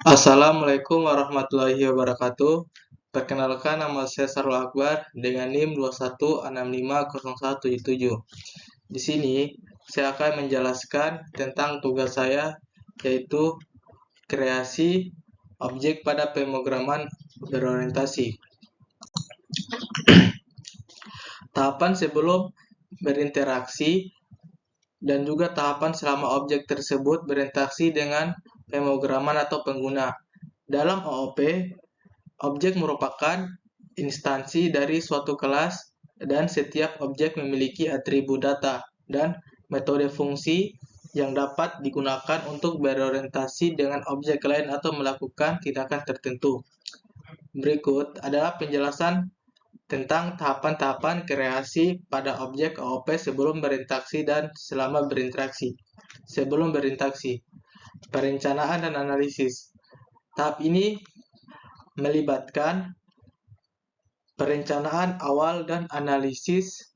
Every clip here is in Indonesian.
Assalamualaikum warahmatullahi wabarakatuh. Perkenalkan, nama saya Sarul Akbar dengan NIM 21650177. Di sini saya akan menjelaskan tentang tugas saya, yaitu kreasi objek pada pemrograman berorientasi. Tahapan sebelum berinteraksi dan juga tahapan selama objek tersebut berinteraksi dengan pemrograman atau pengguna. Dalam OOP, objek merupakan instansi dari suatu kelas dan setiap objek memiliki atribut data dan metode fungsi yang dapat digunakan untuk berorientasi dengan objek lain atau melakukan tindakan tertentu. Berikut adalah penjelasan tentang tahapan-tahapan kreasi pada objek OOP sebelum berinteraksi dan selama berinteraksi. Sebelum berinteraksi, perencanaan dan analisis. Tahap ini melibatkan perencanaan awal dan analisis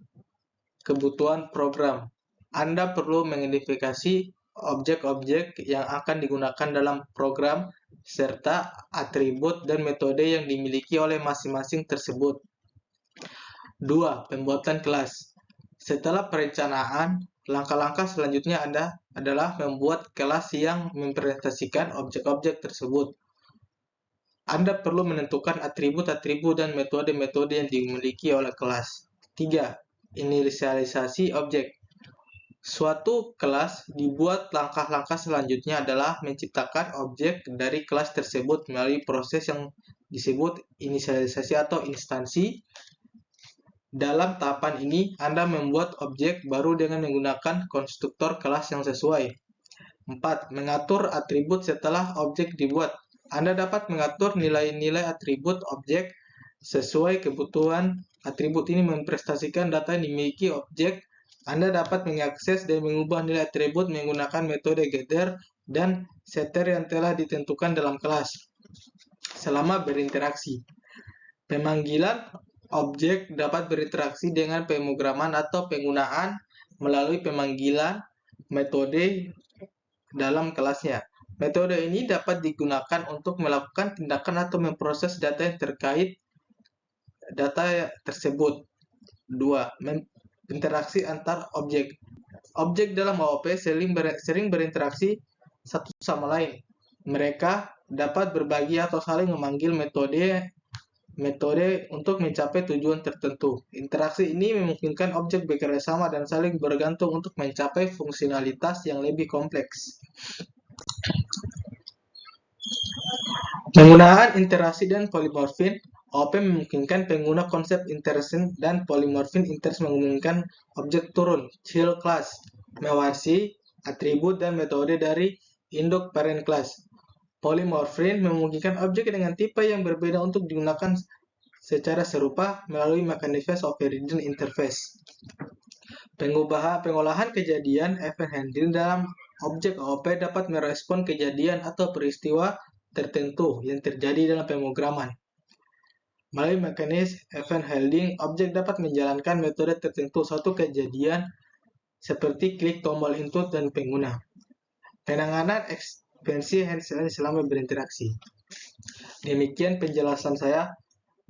kebutuhan program. Anda perlu mengidentifikasi objek-objek yang akan digunakan dalam program serta atribut dan metode yang dimiliki oleh masing-masing tersebut. 2. Pembuatan kelas. Setelah perencanaan, langkah-langkah selanjutnya adalah membuat kelas yang mempresentasikan objek-objek tersebut. Anda perlu menentukan atribut-atribut dan metode-metode yang dimiliki oleh kelas. 3. Inisialisasi objek. Suatu kelas dibuat, langkah-langkah selanjutnya adalah menciptakan objek dari kelas tersebut melalui proses yang disebut inisialisasi atau instansi. Dalam tahapan ini, Anda membuat objek baru dengan menggunakan konstruktor kelas yang sesuai. 4. Mengatur atribut setelah objek dibuat. Anda dapat mengatur nilai-nilai atribut objek sesuai kebutuhan. Atribut ini mempresentasikan data yang dimiliki objek. Anda dapat mengakses dan mengubah nilai atribut menggunakan metode getter dan setter yang telah ditentukan dalam kelas. Selama berinteraksi, pemanggilan objek dapat berinteraksi dengan pemrograman atau penggunaan melalui pemanggilan metode dalam kelasnya. Metode ini dapat digunakan untuk melakukan tindakan atau memproses data yang terkait data tersebut. 2. Interaksi antar objek. Objek dalam OOP sering berinteraksi satu sama lain. Mereka dapat berbagi atau saling memanggil metode untuk mencapai tujuan tertentu. Interaksi ini memungkinkan objek bekerja sama dan saling bergantung untuk mencapai fungsionalitas yang lebih kompleks. Penggunaan interaksi dan polimorfin. OOP memungkinkan pengguna konsep interaction dan polimorfin. Interaction memungkinkan objek turun, child class, mewarisi atribut dan metode dari induk parent class. Polimorfin memungkinkan objek dengan tipe yang berbeda untuk digunakan secara serupa melalui mekanisme operating interface. Pengolahan kejadian event handling dalam objek OOP dapat merespon kejadian atau peristiwa tertentu yang terjadi dalam pemrograman. Melalui mekanisme event handling, objek dapat menjalankan metode tertentu suatu kejadian seperti klik tombol input dan pengguna. Penanganan ekspansi handling selama berinteraksi. Demikian penjelasan saya.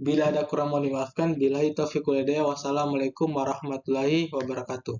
Bila ada kurang mohon dimaafkan. Billahi taufiq wal hidayah. Wassalamualaikum warahmatullahi wabarakatuh.